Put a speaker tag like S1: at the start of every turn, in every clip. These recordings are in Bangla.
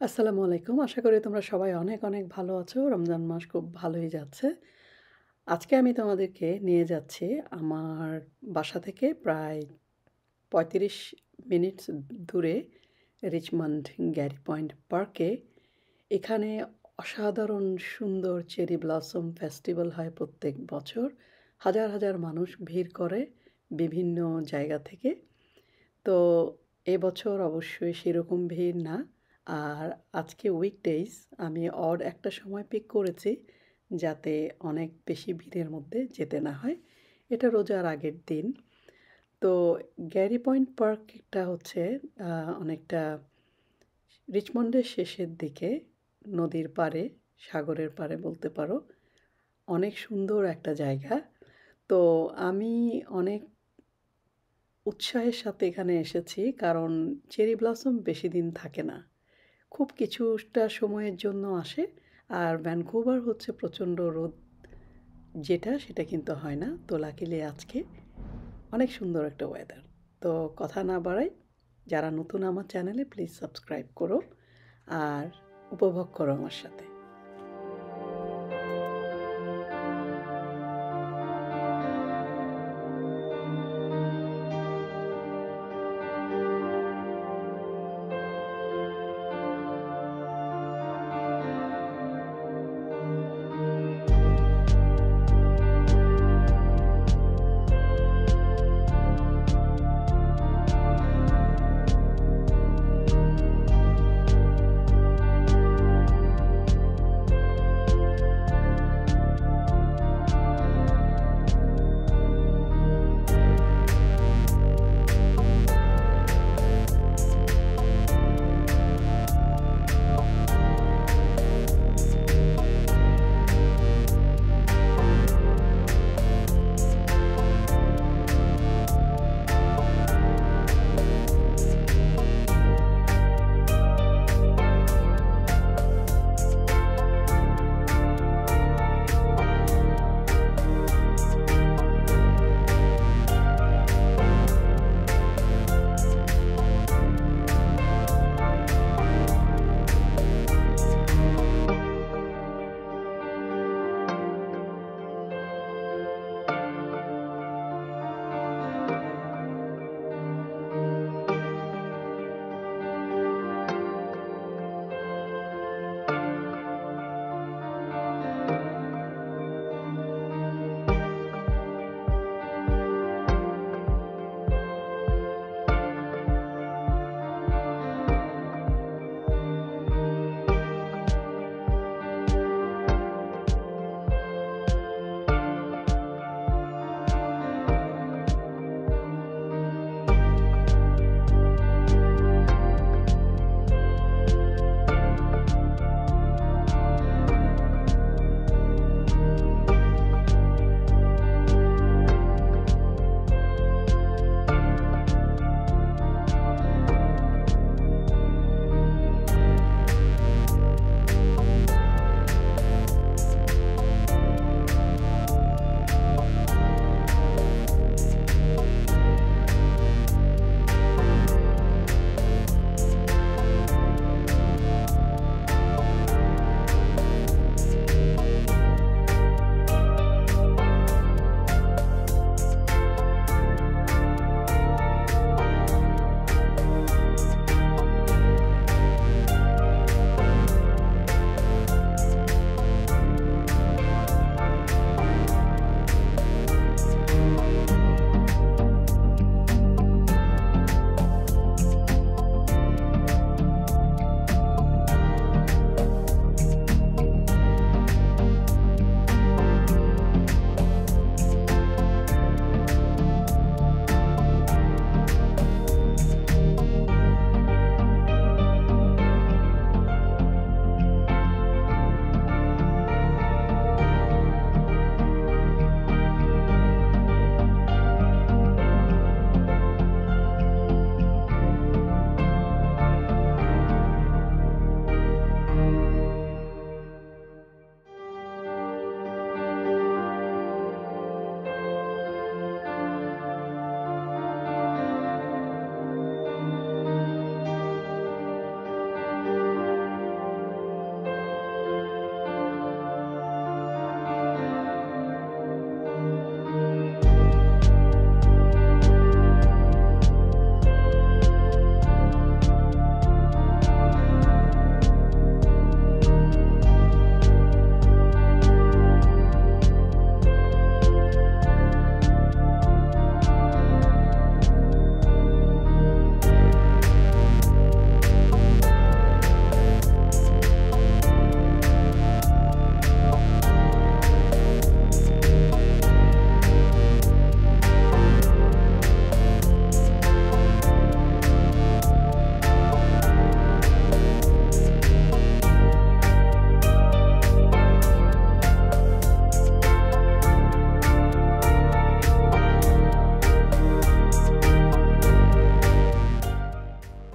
S1: আসসালামু আলাইকুম। আশা করি তোমরা সবাই অনেক, অনেক ভালো আছো। রমজান মাস খুব ভালোই যাচ্ছে। আজকে আমি তোমাদেরকে নিয়ে যাচ্ছি আমার বাসা থেকে প্রায় ৩৫ মিনিটস দূরে রিচমন্ড গ্যারি পয়েন্ট পার্কে। এখানে অসাধারণ সুন্দর চেরি ব্লসম ফেস্টিভ্যাল হয় প্রত্যেক বছর। হাজার, হাজার মানুষ ভিড় করে বিভিন্ন জায়গা থেকে। তো এবছর অবশ্যই সেরকম ভিড় না। আর আজকে উইকডেজ আমি অড একটা সময় পিক করেছি যাতে অনেক বেশি ভিড়ের মধ্যে যেতে না হয়। এটা রোজার আগের দিন। তো গ্যারি পয়েন্ট পার্কটা হচ্ছে অনেকটা রিচমন্ডের শেষের দিকে নদীর পাড়ে, সাগরের পাড়ে বলতে পারো। অনেক সুন্দর একটা জায়গা। তো আমি অনেক উৎসাহের সাথে এখানে এসেছি কারণ চেরি ব্লসম বেশি দিন থাকে না। খুব কিছুটা সময়ের জন্য আসে। আর ভ্যানকুভার হচ্ছে প্রচণ্ড রোদ সেটা কিন্তু হয় না। তো লাকিলি আজকে অনেক সুন্দর একটা ওয়েদার। তো কথা না বাড়াই, যারা নতুন আমার চ্যানেলে প্লিজ সাবস্ক্রাইব করো আর উপভোগ করো আমার সাথে।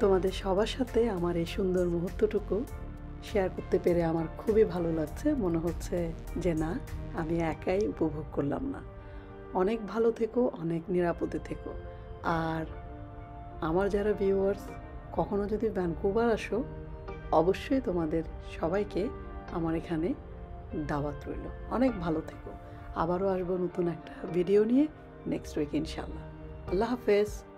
S1: তোমাদের সবার সাথে আমার এই সুন্দর মুহূর্তটুকু শেয়ার করতে পেরে আমার খুবই ভালো লাগছে। মনে হচ্ছে যে না, আমি একাই উপভোগ করলাম না। অনেক ভালো থেকো, অনেক নিরাপদে থেকো। আর আমার যারা ভিউয়ার্স কখনো যদি ভ্যানকুভার আসো, অবশ্যই তোমাদের সবাইকে আমার এখানে দাওয়াত রইল। অনেক ভালো থেকো। আবারও আসবো নতুন একটা ভিডিও নিয়ে নেক্সট উইক ইনশাআল্লাহ। আল্লাহ হাফেজ।